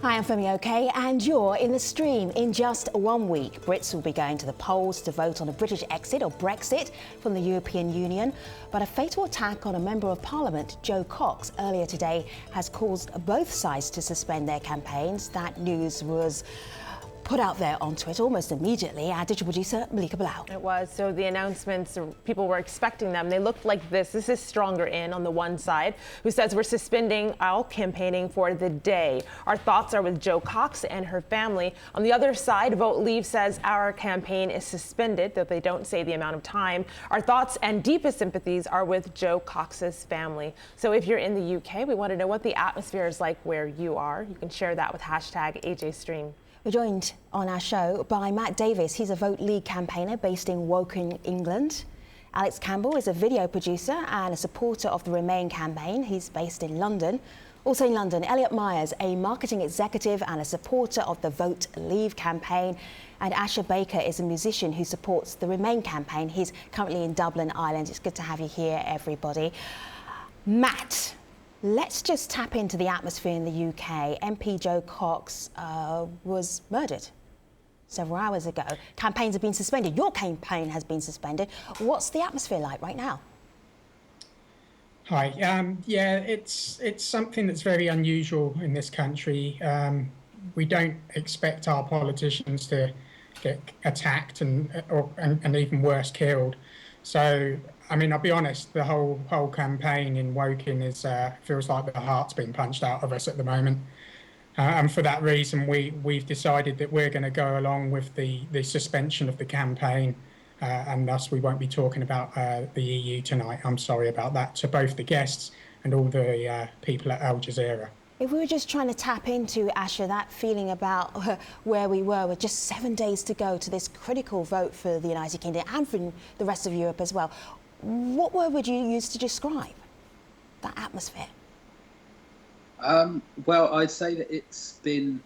Hi, I'm Fearmongering, and you're in the stream. In just 1 week, Brits will be going to the polls to vote on a British exit or Brexit from the European Union. But a fatal attack on a Member of Parliament, Jo Cox, earlier today has caused both sides to suspend their campaigns. That news was put out there on Twitter almost immediately. Our digital producer, Malika Bilal. It was. So the announcements, people were expecting them. They looked like this. This is Stronger In on the one side, who says we're suspending all campaigning for the day. Our thoughts are with Jo Cox and her family. On the other side, Vote Leave says our campaign is suspended, though they don't say the amount of time. Our thoughts and deepest sympathies are with Jo Cox's family. So if you're in the UK, we want to know what the atmosphere is like where you are. You can share that with hashtag AJStream. We're joined on our show by Matt Davis. He's a Vote Leave campaigner based in Woking, England. Alex Campbell is a video producer and a supporter of the Remain campaign. He's based in London. Also in London, Elliot Myers, a marketing executive and a supporter of the Vote Leave campaign. And Asher Baker is a musician who supports the Remain campaign. He's currently in Dublin, Ireland. It's good to have you here, everybody. Matt, let's just tap into the atmosphere in the UK. MP Jo Cox was murdered several hours ago. Campaigns have been suspended. Your campaign has been suspended. What's the atmosphere like right now? Hi. Yeah, it's something that's very unusual in this country. We don't expect our politicians to get attacked and even worse, killed. So, I mean, I'll be honest, the whole campaign in Woking feels like the heart's been punched out of us at the moment. And for that reason, we've decided that we're going to go along with the suspension of the campaign, and thus we won't be talking about the EU tonight. I'm sorry about that to both the guests and all the people at Al Jazeera. If we were just trying to tap into, Asher, that feeling about where we were with just 7 days to go to this critical vote for the United Kingdom and for the rest of Europe as well, what word would you use to describe that atmosphere? Well, I'd say that it's been,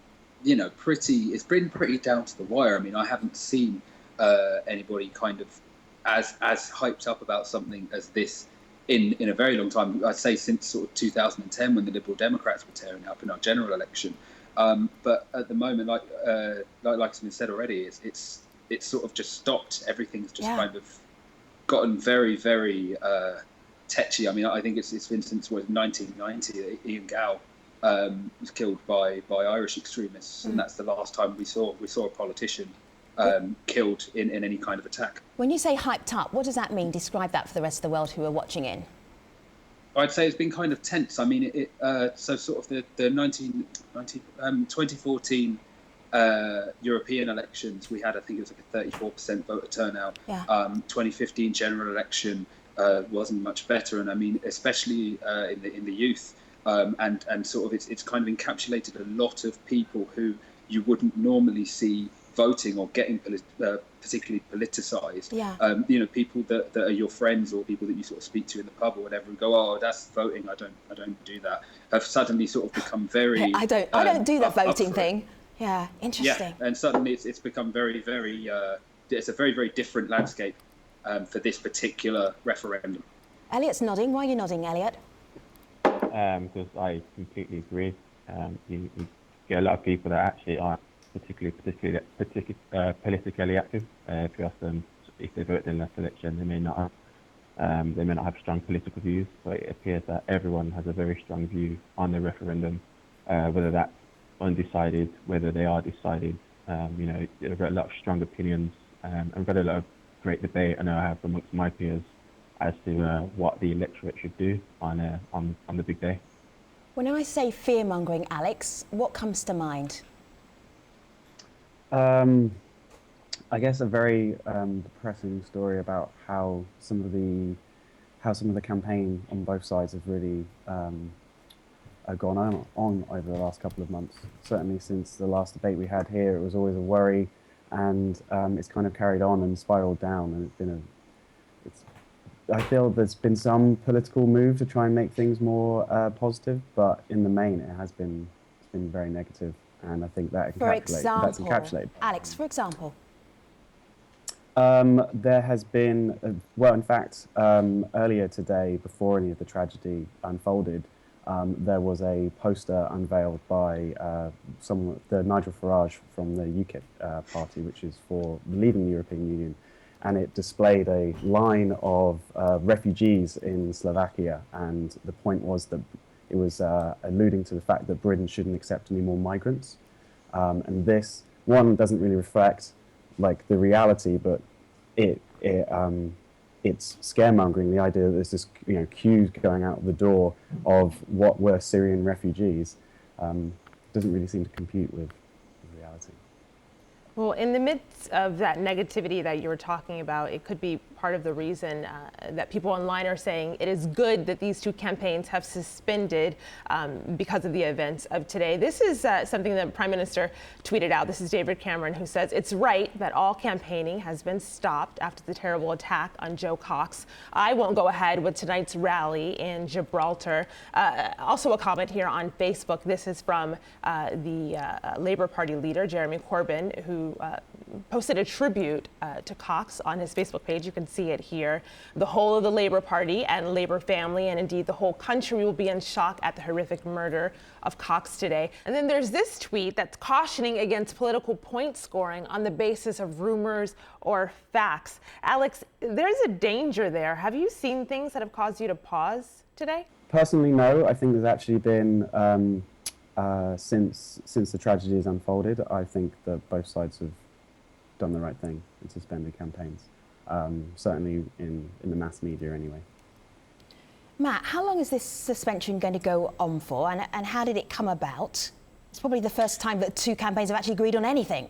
pretty down to the wire. I mean, I haven't seen anybody kind of as hyped up about something as this in a very long time. I'd say since sort of 2010, when the Liberal Democrats were tearing up in our general election. But at the moment, like's been said already, it's sort of just stopped. Everything's just kind of gotten very, very tetchy. I mean, I think it's been since 1990 that Ian Gow was killed by Irish extremists, and that's the last time we saw a politician killed in any kind of attack. When you say hyped up, what does that mean? Describe that for the rest of the world who are watching in. I'd say it's been kind of tense. I mean, so sort of the 2014 European elections, we had, I think it was like a 34% voter turnout. 2015 general election wasn't much better, and I mean, especially in the youth, and sort of it's kind of encapsulated a lot of people who you wouldn't normally see voting or getting particularly politicised. People that are your friends or people that you sort of speak to in the pub or whatever, and go, "Oh, that's voting. I don't do that." Have suddenly sort of become very. I don't do that voting thing. Yeah, interesting. Yeah, and suddenly it's become very, very. It's a very, very different landscape for this particular referendum. Elliot's nodding. Why are you nodding, Elliot? Because I completely agree. You get a lot of people that actually aren't particularly politically active. If you ask them if they voted in the last election, they may not have strong political views. But it appears that everyone has a very strong view on the referendum, whether that's undecided, whether they are decided. They've got a lot of strong opinions, and we've got a lot of great debate. I know I have amongst my peers as to what the electorate should do on the big day. When I say fear-mongering, Alex, what comes to mind? I guess a very depressing story about how some of the campaign on both sides have really gone on over the last couple of months. Certainly since the last debate we had here, it was always a worry, and it's kind of carried on and spiraled down, and I feel there's been some political move to try and make things more positive, but in the main it's been very negative, and I think that's encapsulated. Alex, for example. There has been, in fact, earlier today, before any of the tragedy unfolded, there was a poster unveiled by the Nigel Farage from the UKIP party, which is for leaving the European Union, and it displayed a line of refugees in Slovakia, and the point was that it was alluding to the fact that Britain shouldn't accept any more migrants. And this one doesn't really reflect like the reality, but it's scaremongering, the idea that there's this queues going out the door of what were Syrian refugees doesn't really seem to compute with reality. Well, in the midst of that negativity that you were talking about, it could be part of the reason that people online are saying it is good that these two campaigns have suspended because of the events of today. This is something that Prime Minister tweeted out. This is David Cameron, who says it's right that all campaigning has been stopped after the terrible attack on Joe Cox. I won't go ahead with tonight's rally in Gibraltar. Also a comment here on Facebook. This is from the Labour Party leader, Jeremy Corbyn, who posted a tribute to Cox on his Facebook page. You can see it here. The whole of the Labour Party and Labour family, and indeed the whole country, will be in shock at the horrific murder of Cox today. And then there's this tweet that's cautioning against political point scoring on the basis of rumors or facts. Alex, there's a danger there. Have you seen things that have caused you to pause today? Personally, no. I think there's actually been since the tragedy has unfolded, I think that both sides have done the right thing and suspended campaigns. Certainly in the mass media anyway. Matt, how long is this suspension going to go on for, and how did it come about? It's probably the first time that two campaigns have actually agreed on anything.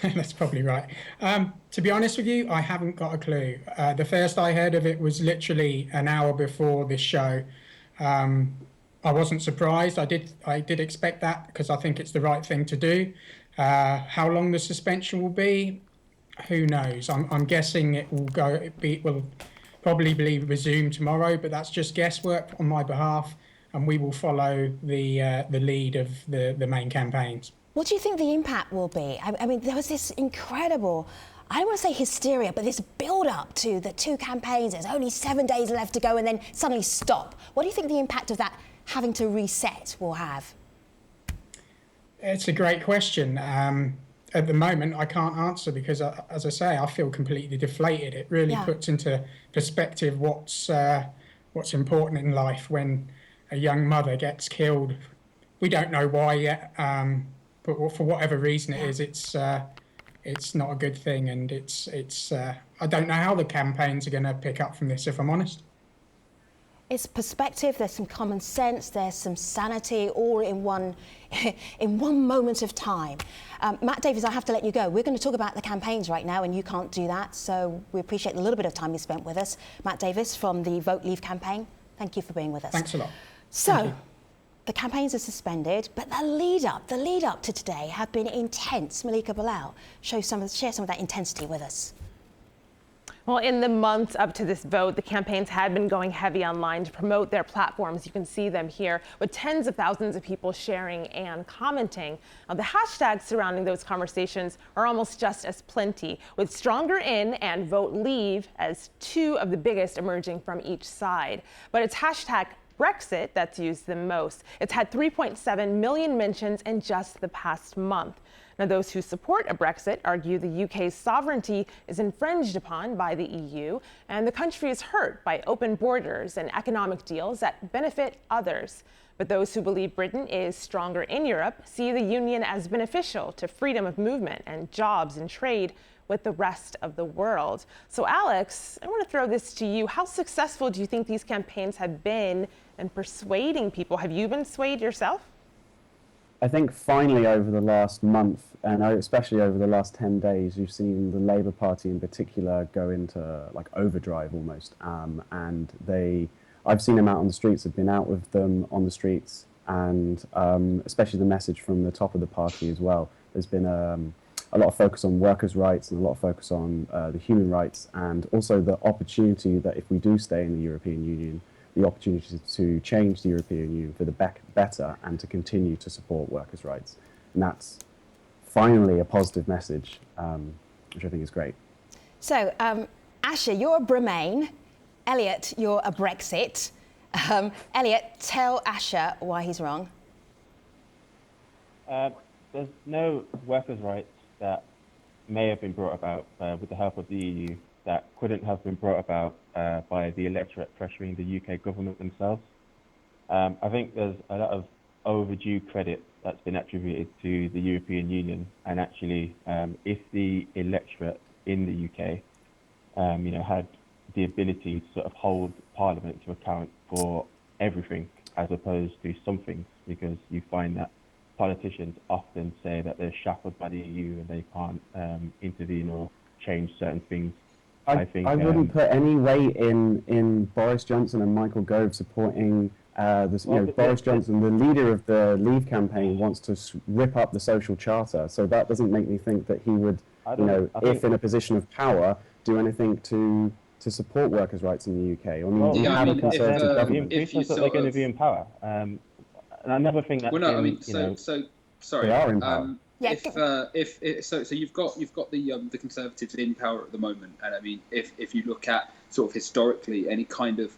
That's probably right. To be honest with you, I haven't got a clue. The first I heard of it was literally an hour before this show. I wasn't surprised. I did expect that because I think it's the right thing to do. How long the suspension will be, who knows? I'm guessing it will probably be resumed tomorrow, but that's just guesswork on my behalf, and we will follow the lead of the main campaigns. What do you think the impact will be? I mean, there was this incredible, I don't want to say hysteria, but this build-up to the two campaigns. There's only 7 days left to go, and then suddenly stop. What do you think the impact of that having to reset will have? It's a great question. At the moment, I can't answer because, as I say, I feel completely deflated. It really puts into perspective what's important in life when a young mother gets killed. We don't know why yet, but for whatever reason it is, it's not a good thing, and it's. I don't know how the campaigns are going to pick up from this, if I'm honest. It's perspective, there's some common sense, there's some sanity, all in one moment of time. Matt Davies, I have to let you go. We're going to talk about the campaigns right now, and you can't do that, so we appreciate the little bit of time you spent with us. Matt Davies from the Vote Leave campaign, thank you for being with us. Thanks a lot. So, the campaigns are suspended, but the lead up to today have been intense. Malika Bilal, share some of that intensity with us. Well, in the months up to this vote, the campaigns had been going heavy online to promote their platforms. You can see them here with tens of thousands of people sharing and commenting. Now, the hashtags surrounding those conversations are almost just as plenty, with Stronger In and Vote Leave as two of the biggest emerging from each side. But it's hashtag Brexit that's used the most. It's had 3.7 million mentions in just the past month. Now, those who support a Brexit argue the UK's sovereignty is infringed upon by the EU, and the country is hurt by open borders and economic deals that benefit others. But those who believe Britain is stronger in Europe see the union as beneficial to freedom of movement and jobs and trade with the rest of the world. So, Alex, I want to throw this to you. How successful do you think these campaigns have been in persuading people? Have you been swayed yourself? I think finally over the last month, and especially over the last 10 days, you've seen the Labour Party in particular go into like overdrive almost. And I've seen them out on the streets, I've been out with them on the streets, and especially the message from the top of the party as well. There's been a lot of focus on workers' rights and a lot of focus on the human rights, and also the opportunity that if we do stay in the European Union, the opportunity to change the European Union for the better and to continue to support workers' rights. And that's finally a positive message, which I think is great. So, Asha, you're a Remain. Elliot, you're a Brexit. Elliot, tell Asher why he's wrong. There's no workers' rights that may have been brought about with the help of the EU that couldn't have been brought about by the electorate pressuring the UK government themselves. I think there's a lot of overdue credit that's been attributed to the European Union, and actually, if the electorate in the UK, had the ability to sort of hold Parliament to account for everything as opposed to some things, because you find that politicians often say that they're shackled by the EU and they can't intervene or change certain things. I think I wouldn't put any weight in Boris Johnson and Michael Gove supporting Boris Johnson, the leader of the Leave campaign, wants to rip up the social charter. So that doesn't make me think that he would, if in a position of power, do anything to support workers' rights in the UK. We have a Conservative government. If you they're going to be in power. And I never think that. Well, no, sorry. They are in power. So you've got the Conservatives in power at the moment, and I mean, if you look at sort of historically, any kind of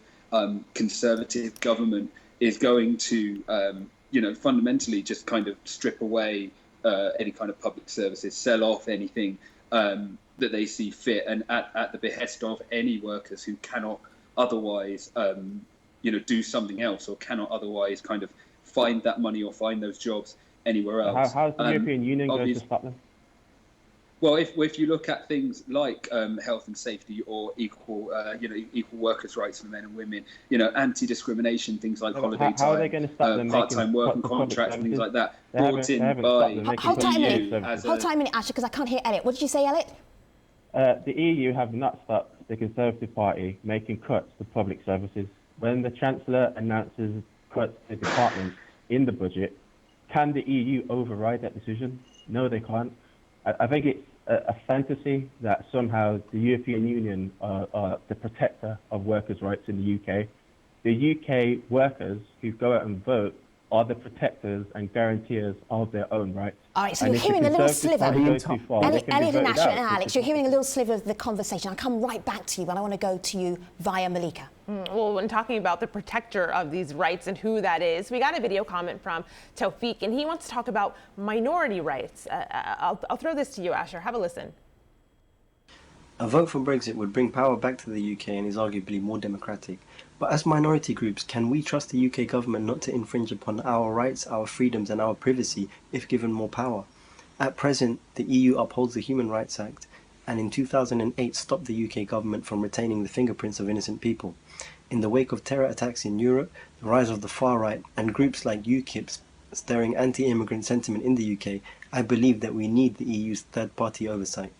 Conservative government is going to fundamentally just kind of strip away any kind of public services, sell off anything that they see fit, and at the behest of any workers who cannot otherwise do something else, or cannot otherwise kind of find that money or find those jobs anywhere else. How's the European Union going to stop them? Well, if you look at things like health and safety, or equal workers' rights for men and women, anti-discrimination, things like holiday time, part-time work and contracts and things like that, brought in by Hold tight a minute, Asher, because I can't hear Elliot. What did you say, Elliot? The EU have not stopped the Conservative Party making cuts to public services. When the Chancellor announces cuts to departments in the budget, can the EU override that decision? No, they can't. I think it's a fantasy that somehow the European Union are the protector of workers' rights in the UK. The UK workers who go out and vote are the protectors and guaranteers of their own rights. All right, so you're hearing a little sliver. Elliot and Asher and Alex, you're hearing a little sliver of the conversation. I'll come right back to you, but I want to go to you via Malika. Well, when talking about the protector of these rights and who that is, we got a video comment from Tawfiq, and he wants to talk about minority rights. I'll throw this to you, Asher. Have a listen. A vote for Brexit would bring power back to the UK and is arguably more democratic. But as minority groups, can we trust the UK government not to infringe upon our rights, our freedoms and our privacy if given more power? At present, the EU upholds the Human Rights Act and in 2008 stopped the UK government from retaining the fingerprints of innocent people. In the wake of terror attacks in Europe, the rise of the far right and groups like UKIP stirring anti-immigrant sentiment in the UK, I believe that we need the EU's third-party oversight.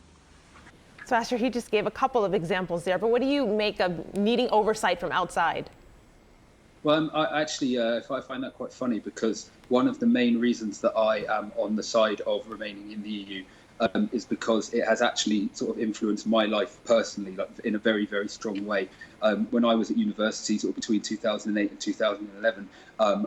So, Asher, he just gave a couple of examples there, but what do you make of needing oversight from outside? Well, I find that quite funny, because one of the main reasons that I am on the side of remaining in the EU is because it has actually sort of influenced my life personally, like in a very, very strong way. When I was at university, sort of between 2008 and 2011,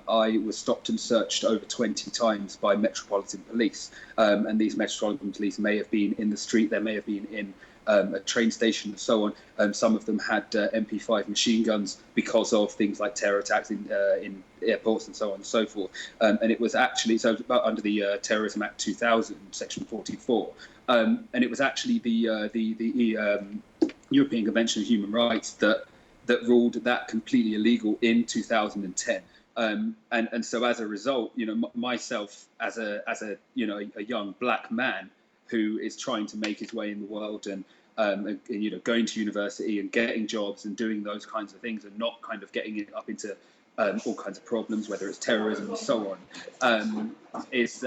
I was stopped and searched over 20 times by Metropolitan Police. And these Metropolitan Police may have been in the street, they may have been in a train station and so on. Some of them had MP5 machine guns because of things like terror attacks in airports and so on and so forth. And it was actually, so it was about under the Terrorism Act 2000, Section 44. And it was actually the European Convention of Human Rights that ruled that completely illegal in 2010. And so as a result, myself as a young black man who is trying to make his way in the world and going to university and getting jobs and doing those kinds of things, and not kind of getting it up into all kinds of problems, whether it's terrorism and so on, is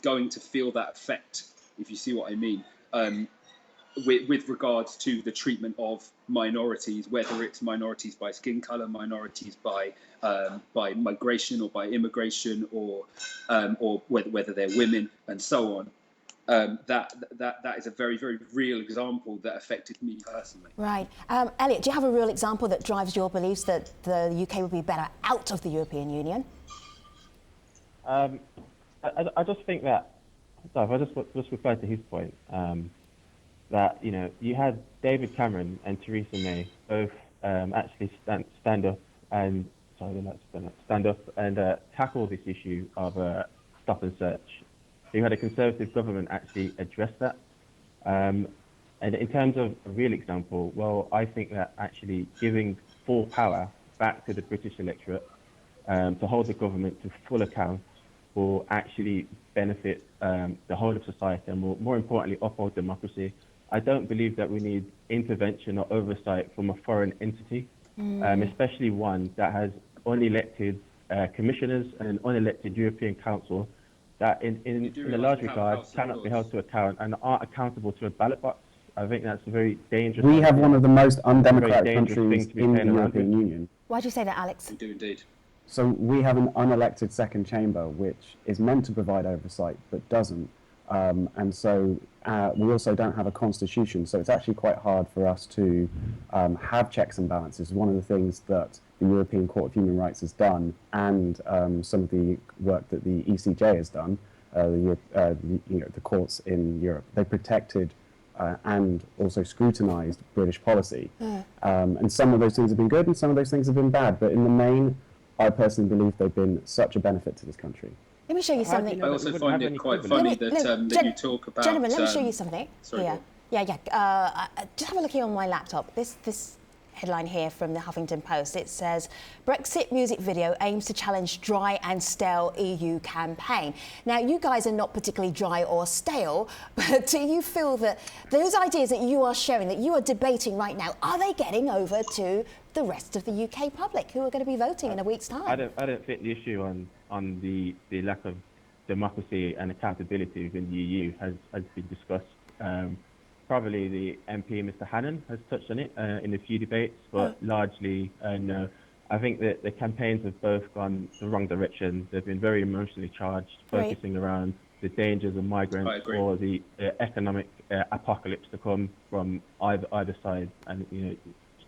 going to feel that effect, if you see what I mean, with regards to the treatment of minorities, whether it's minorities by skin color, minorities by migration or by immigration, or whether they're women and so on. That is a very, very real example that affected me personally. Right. Elliot, do you have a real example that drives your beliefs that the UK would be better out of the European Union? I just think that, if I just reply to his point, that you had David Cameron and Theresa May both actually stand up and tackle this issue of stop and search. So you had a Conservative government actually address that. And in terms of a real example, well, I think that actually giving full power back to the British electorate to hold the government to full account will actually benefit the whole of society and will, more importantly, uphold democracy. I don't believe that we need intervention or oversight from a foreign entity, especially one that has unelected commissioners and an unelected European Council that in a large regard cannot be held to account and aren't accountable to a ballot box. I think that's a very dangerous. We have one of the most undemocratic dangerous countries thing to be in the playing around European with. Union. Why do you say that, Alex? We do indeed. So we have an unelected second chamber, which is meant to provide oversight, but doesn't. And so we also don't have a constitution. So it's actually quite hard for us to have checks and balances. One of the things that the European Court of Human Rights has done, and some of the work that the ECJ has done, the courts in Europe, they protected and also scrutinised British policy. And some of those things have been good and some of those things have been bad. But in the main, I personally believe they've been such a benefit to this country. Let me show you something. I also find it quite funny that you talk about... Gentlemen, let me show you something. Sorry, here. Yeah. Just have a look here on my laptop. This headline here from the Huffington Post. It says, Brexit music video aims to challenge dry and stale EU campaign. Now, you guys are not particularly dry or stale, but do you feel that those ideas that you are sharing, that you are debating right now, are they getting over to the rest of the UK public who are going to be voting in a week's time? I don't think the issue on the lack of democracy and accountability within the EU has been discussed. Probably the MP, Mr. Hannan, has touched on it in a few debates, but largely no. I think that the campaigns have both gone the wrong direction. They've been very emotionally charged, focusing around the dangers of migrants or the economic apocalypse to come from either side, and it's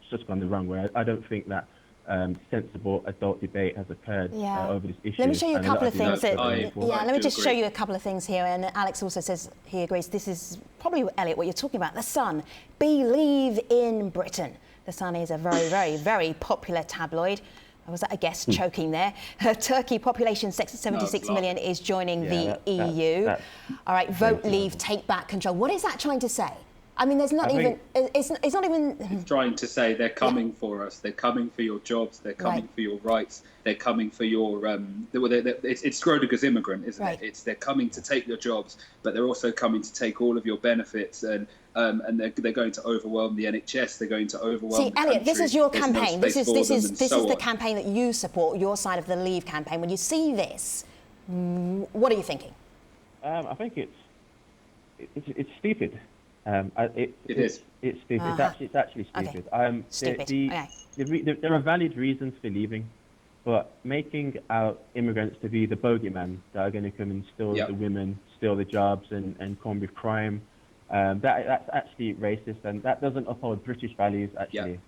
just gone the wrong way. I don't think that sensible adult debate has occurred over this issue. Let me show you a couple of things. Let me just show you a couple of things here. And Alex also says he agrees. This is probably, Elliot, what you're talking about. The Sun. Believe in Britain. The Sun is a very, very, very popular tabloid. Was that a guess choking there? Turkey population 76 million is joining the EU. All right, vote, leave, take back control. What is that trying to say? I mean, there's not even. It's not even. It's trying to say they're coming for us. They're coming for your jobs. They're coming for your rights. They're coming for your. It's Schrodinger's immigrant, isn't it? They're coming to take your jobs, but they're also coming to take all of your benefits, and they're going to overwhelm the NHS. They're going to overwhelm. See, Elliot, this is your campaign. This is the campaign that you support. Your side of the Leave campaign. When you see this, what are you thinking? I think it's stupid. It is. It's stupid. It's actually stupid. Stupid. There are valid reasons for leaving, but making out immigrants to be the bogeyman that are going to come and steal the women, steal the jobs, and come with crime, that's actually racist, and that doesn't uphold British values actually.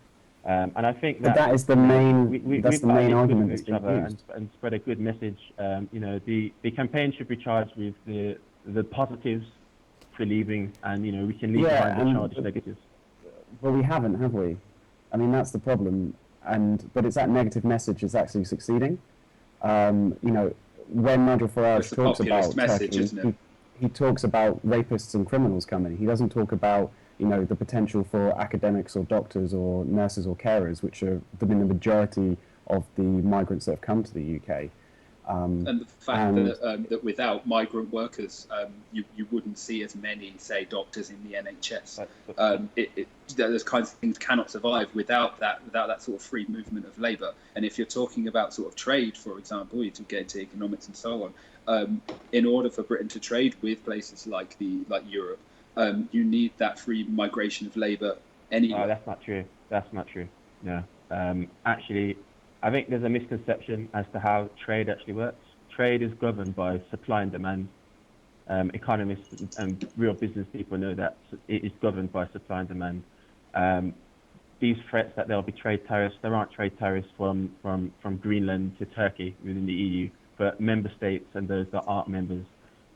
And I think that is the main. That's the main argument with each other and spread a good message. The campaign should be charged with the positives for leaving, and we can leave behind the charged negatives. Well, we haven't, have we? I mean, that's the problem. But it's that negative message is actually succeeding. When Nigel Farage talks about Turkey, he talks about rapists and criminals coming. He doesn't talk about the potential for academics or doctors or nurses or carers, which have been the majority of the migrants that have come to the UK. And the fact that without migrant workers, you wouldn't see as many, say, doctors in the NHS. Those kinds of things cannot survive without that sort of free movement of labour. And if you're talking about sort of trade, for example, you get into economics and so on. In order for Britain to trade with places like Europe, you need that free migration of labour anyway. No, that's not true. No, actually. I think there's a misconception as to how trade actually works. Trade is governed by supply and demand. Economists and real business people know that it is governed by supply and demand. These threats that there'll be trade tariffs, there aren't trade tariffs from Greenland to Turkey within the EU, but member states and those that aren't members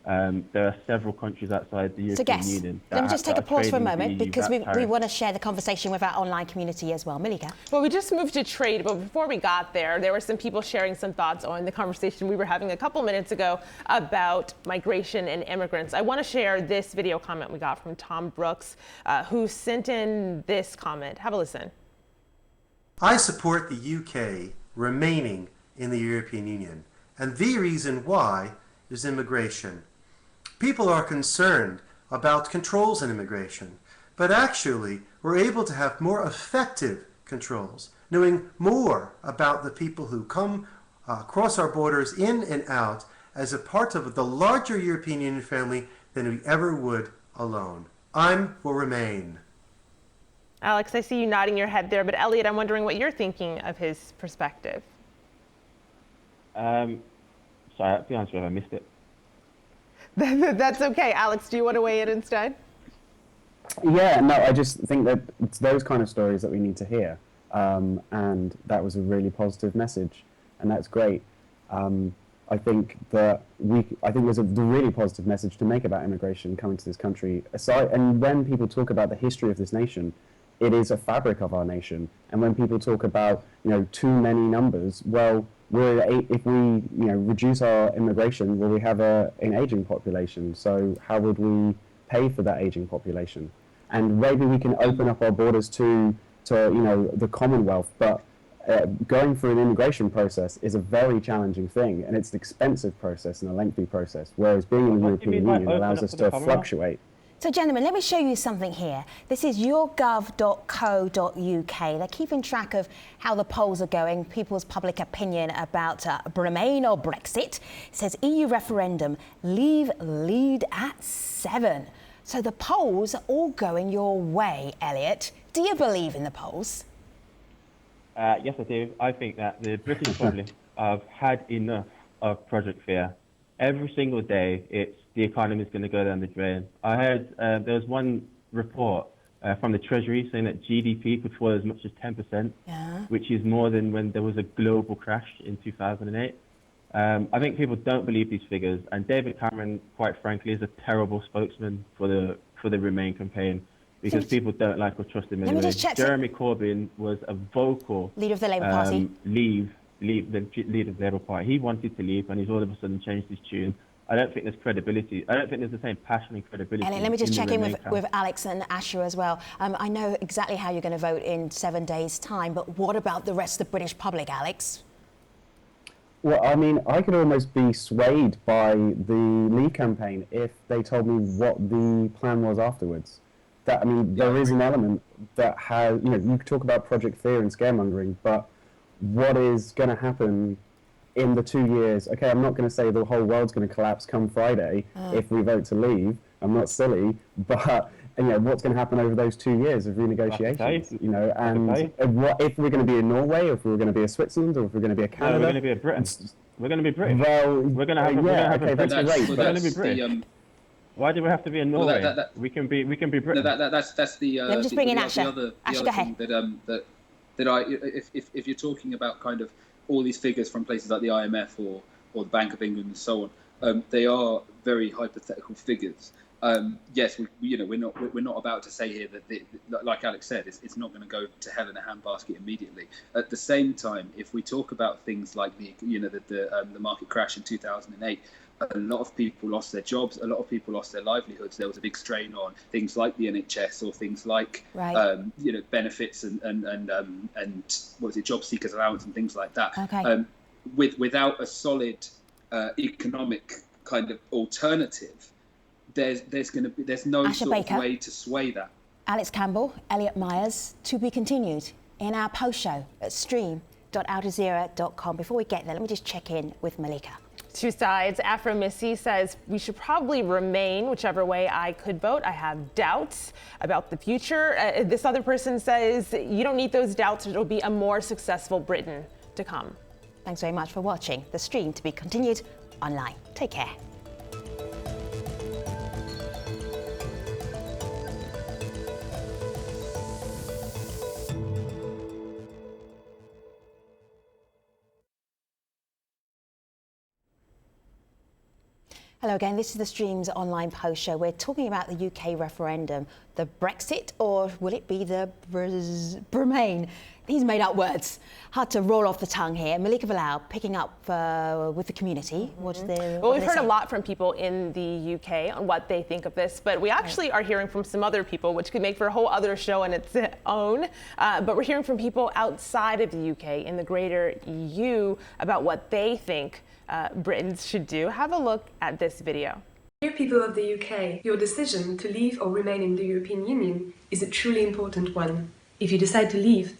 There are several countries outside the So European guess, Union. let me just take a pause for a moment because we we want to share the conversation with our online community as well. Malika. Well, we just moved to trade, but before we got there were some people sharing some thoughts on the conversation we were having a couple minutes ago about migration and immigrants. I want to share this video comment we got from Tom Brooks, who sent in this comment. Have a listen. I support the UK remaining in the European Union, and the reason why is immigration. People are concerned about controls in immigration, but actually we're able to have more effective controls, knowing more about the people who come across our borders in and out as a part of the larger European Union family than we ever would alone. I'm for Remain. Alex, I see you nodding your head there, but Elliot, I'm wondering what you're thinking of his perspective. Sorry, to be honest with you, I missed it. That's okay. Alex, do you want to weigh in instead? Yeah, no, I just think that it's those kind of stories that we need to hear. And that was a really positive message, and that's great. I think that there's a really positive message to make about immigration coming to this country. And when people talk about the history of this nation, it is a fabric of our nation. And when people talk about, too many numbers, well, if we reduce our immigration, well, we have an aging population. So how would we pay for that aging population? And maybe we can open up our borders to the Commonwealth, but going through an immigration process is a very challenging thing, and it's an expensive process and a lengthy process. Whereas being in the European Union allows us to fluctuate. So, gentlemen, let me show you something here. This is yourgov.co.uk. They're keeping track of how the polls are going, people's public opinion about Remain or Brexit. It says EU referendum, leave lead at 7. So the polls are all going your way, Elliot. Do you believe in the polls? Yes, I do. I think that the British public have had enough of Project Fear. Every single day, it's the economy is going to go down the drain. I heard there was one report from the Treasury saying that GDP could fall as much as 10%, which is more than when there was a global crash in 2008. I think people don't believe these figures, and David Cameron, quite frankly, is a terrible spokesman for the Remain campaign because people don't like or trust him anyway. Jeremy Corbyn was a vocal leader of the Labour Party. The leader of the Labour Party. He wanted to leave, and he's all of a sudden changed his tune. I don't think there's credibility. I don't think there's the same passion and credibility. Elliot, let me just check in with Alex and Asher as well. I know exactly how you're going to vote in 7 days' time, but what about the rest of the British public, Alex? Well, I mean, I could almost be swayed by the Leave campaign if they told me what the plan was afterwards. There is an element that has, you could talk about Project Fear and scaremongering, but what is going to happen in the 2 years? Okay, I'm not going to say the whole world's going to collapse come Friday if we vote to leave. I'm not silly, but what's going to happen over those 2 years of renegotiations? What if we're going to be in Norway, or if we're going to be a Switzerland, or if we're going to be a Canada? No, we're going to be a Britain. We're going to be British. Well, we're going to have. That's great. We're going to be British. Why do we have to be in Norway? We can be Britain. No, that's the. Let me just bring in Asher. The Asher, other go ahead. thing if you're talking about kind of all these figures from places like the IMF or the Bank of England and so on, they are very hypothetical figures. Yes, we're not about to say here that like Alex said, it's not going to go to hell in a handbasket immediately. At the same time, if we talk about things like the market crash in 2008. A lot of people lost their jobs. A lot of people lost their livelihoods. There was a big strain on things like the NHS or things like benefits and what was it, job seekers allowance and things like that. Okay. Without a solid economic kind of alternative, there's no Asher sort Baker, of way to sway that. Alex Campbell, Elliot Myers, to be continued in our post show at stream.aljazeera.com. Before we get there, let me just check in with Malika. Two sides. Afro Missy says we should probably remain, whichever way I could vote. I have doubts about the future. This other person says you don't need those doubts. It'll be a more successful Britain to come. Thanks very much for watching. The stream to be continued online. Take care. Hello again, this is the Streams online post show. We're talking about the UK referendum, the Brexit, or will it be the Remain? He's made up words. Hard to roll off the tongue here. Malika Bilal picking up with the community. Well, we've heard a lot from people in the UK on what they think of this, but we actually are hearing from some other people, which could make for a whole other show on its own. But we're hearing from people outside of the UK in the greater EU about what they think Britons should do. Have a look at this video. Dear people of the UK, your decision to leave or remain in the European Union is a truly important one. If you decide to leave,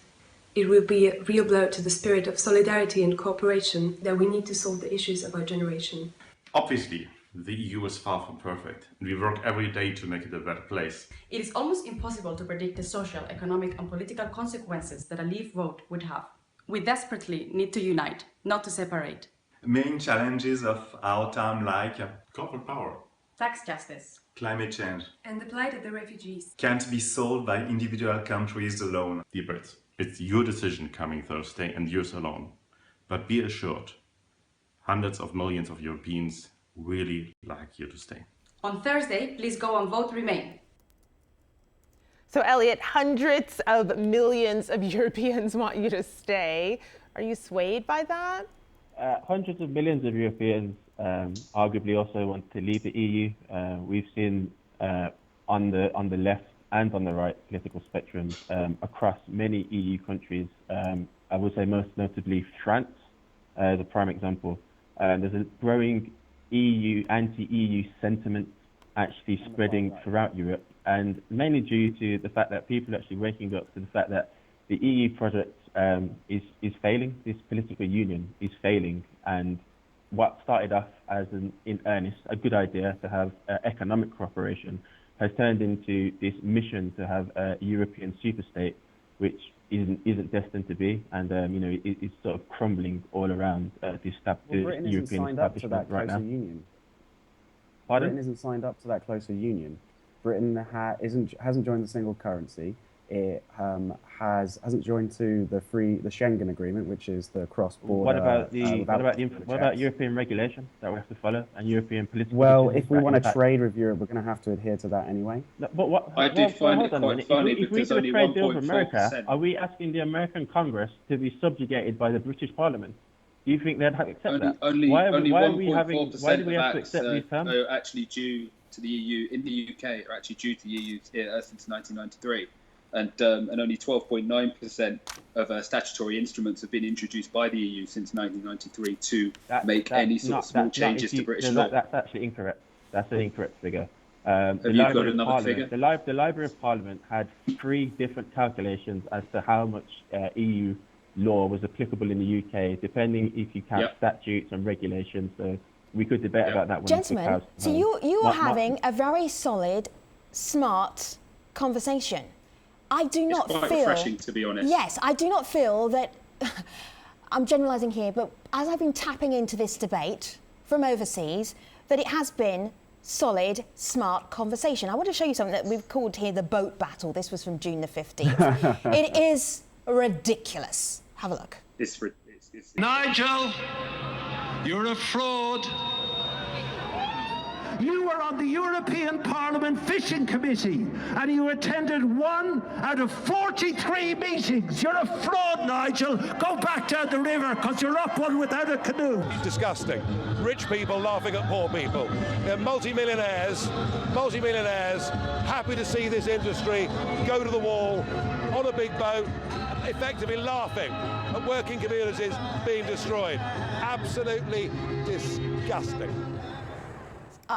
it will be a real blow to the spirit of solidarity and cooperation that we need to solve the issues of our generation. Obviously, the EU is far from perfect, and we work every day to make it a better place. It is almost impossible to predict the social, economic and political consequences that a leave vote would have. We desperately need to unite, not to separate. Main challenges of our time like corporate power, tax justice, climate change, and the plight of the refugees can't be solved by individual countries alone. Dear Brits, it's your decision coming Thursday and yours alone. But be assured, hundreds of millions of Europeans really like you to stay. On Thursday, please go and vote Remain. So Elliot, hundreds of millions of Europeans want you to stay. Are you swayed by that? Hundreds of millions of Europeans arguably also want to leave the EU. We've seen on the left and on the right political spectrum across many EU countries. I would say most notably France, the prime example. There's a growing anti-EU sentiment actually spreading throughout Europe, and mainly due to the fact that people are actually waking up to the fact that the EU project is failing. This political union is failing, and what started off as in earnest a good idea to have economic cooperation has turned into this mission to have a European superstate, which isn't destined to be, and it's sort of crumbling all around the European establishment right now. Pardon? Britain isn't signed up to that closer union. Britain hasn't joined the single currency. It hasn't joined to the Schengen agreement, which is the cross-border. What about European regulation that we have to follow and European political? Well, if we want to trade with Europe, we're going to have to adhere to that anyway. No, but I do find it quite funny because if we only do a trade deal with 1.4%. America, are we asking the American Congress to be subjugated by the British Parliament? Do you think they'd accept that? Only why do we have 1.4% to accept these terms? are actually due to the EU in the UK are actually due to the EU since 1993. And only 12.9% of statutory instruments have been introduced by the EU since 1993 to make any sort of small changes to British law. That's actually incorrect. That's an incorrect figure. Have you got another figure? The Library of Parliament had 3 different calculations as to how much EU law was applicable in the UK, depending if you count statutes and regulations. So we could debate about that one. Gentlemen, so you are having a very solid, smart conversation. I do not feel... It's quite refreshing, to be honest. Yes, I do not feel that... I'm generalising here, but as I've been tapping into this debate from overseas, that it has been solid, smart conversation. I want to show you something that we've called here the boat battle. This was from June the 15th. It is ridiculous. Have a look. It's Nigel, you're a fraud. You were on the European Parliament Fishing Committee and you attended 1 out of 43 meetings. You're a fraud, Nigel. Go back down the river because you're up one without a canoe. Disgusting. Rich people laughing at poor people. They're multi-millionaires, happy to see this industry go to the wall on a big boat, effectively laughing at working communities being destroyed. Absolutely disgusting.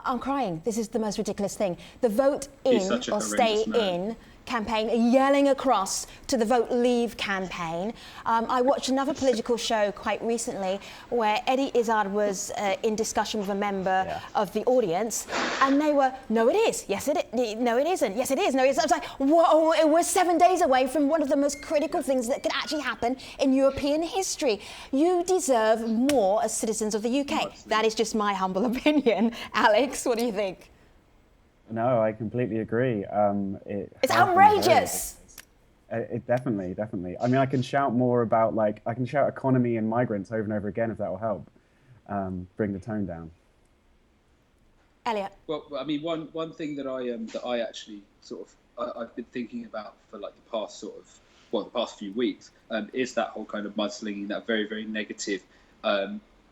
I'm crying. This is the most ridiculous thing. The vote in or stay in campaign, yelling across to the vote leave campaign. I watched another political show quite recently where Eddie Izzard was in discussion with a member of the audience, and they were, no it is, yes it is, no it isn't, yes it is, no it isn't. I was like, whoa, we're 7 days away from one of the most critical things that could actually happen in European history. You deserve more as citizens of the UK. That is just my humble opinion. Alex, what do you think? No, I completely agree. It's outrageous. It definitely. I mean, I can shout more about I can shout economy and migrants over and over again if that will help bring the tone down. Elliot. Well, I mean, one thing that I actually sort of I've been thinking about for like the past few weeks is that whole kind of mudslinging, that very, very negative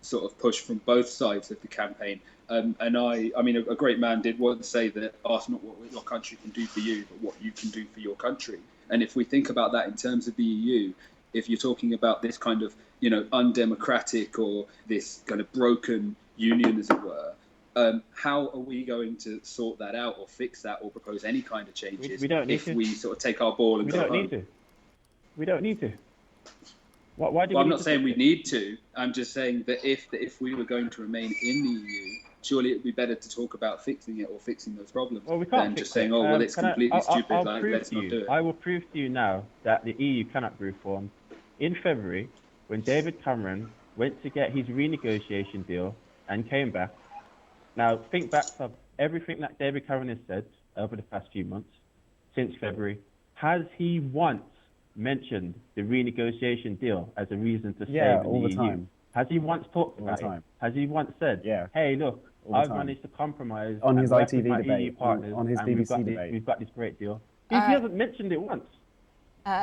sort of push from both sides of the campaign. And I mean, a great man did once say that ask not what your country can do for you, but what you can do for your country. And if we think about that in terms of the EU, if you're talking about this kind of, undemocratic or this kind of broken union, as it were, how are we going to sort that out or fix that or propose any kind of changes we sort of take our ball and go home? We don't need to. Why do I'm not saying we need to. I'm just saying that if we were going to remain in the EU, surely it would be better to talk about fixing it or fixing those problems than just saying, oh, well, it's completely stupid, let's not do it. I will prove to you now that the EU cannot be reformed. In February, when David Cameron went to get his renegotiation deal and came back, now think back to everything that David Cameron has said over the past few months, since February. Has he once mentioned the renegotiation deal as a reason to stay with all the the EU? time. Has he once talked about it? Has he once said, hey, look, I've managed to compromise on his ITV with debate, EU partners, on his BBC debate. We've got this great deal. He hasn't mentioned it once.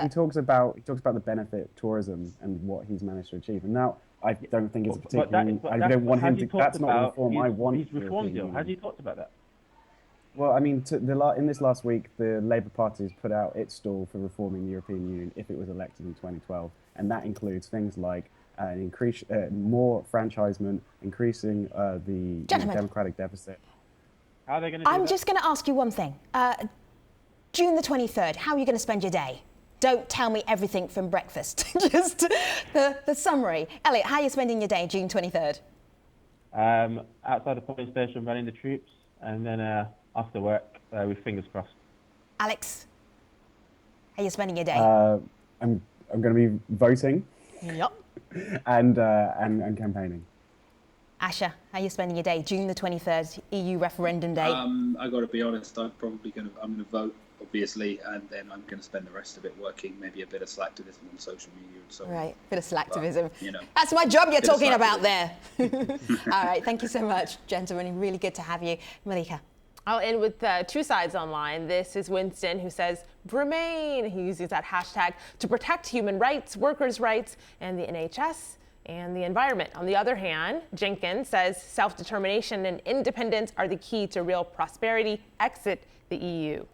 He talks about the benefit of tourism and what he's managed to achieve. And now I don't think it's particularly. I don't want him to. That's not reform I want. His reform deal. Has he talked about that? Well, I mean, in this last week, the Labour Party has put out its stall for reforming the European Union if it was elected in 2012, and that includes things like more franchisement, increasing the democratic deficit. How are they going to do I'm that? just going to ask you one thing. June the 23rd, how are you going to spend your day? Don't tell me everything from breakfast, just the summary. Elliot, how are you spending your day, June 23rd? Outside the polling station, running the troops, and then after work, with fingers crossed. Alex, how are you spending your day? I'm going to be voting. Yep. And campaigning. Asha, how are you spending your day? June the 23rd, EU referendum day. I got to be honest. I'm going to vote, obviously, and then I'm going to spend the rest of it working, maybe a bit of slacktivism on social media and so on. Right, bit of slacktivism. But, that's my job you're talking about there. All right, thank you so much, gentlemen. Really good to have you. Malika. I'll end with two sides online. This is Winston, who says, Remain. He uses that hashtag to protect human rights, workers' rights, and the NHS and the environment. On the other hand, Jenkins says self-determination and independence are the key to real prosperity. Exit the EU.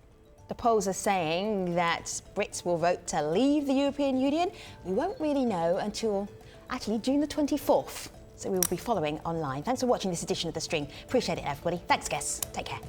The polls are saying that Brits will vote to leave the European Union. We won't really know until actually June the 24th. So we will be following online. Thanks for watching this edition of The Stream. Appreciate it, everybody. Thanks, guests. Take care.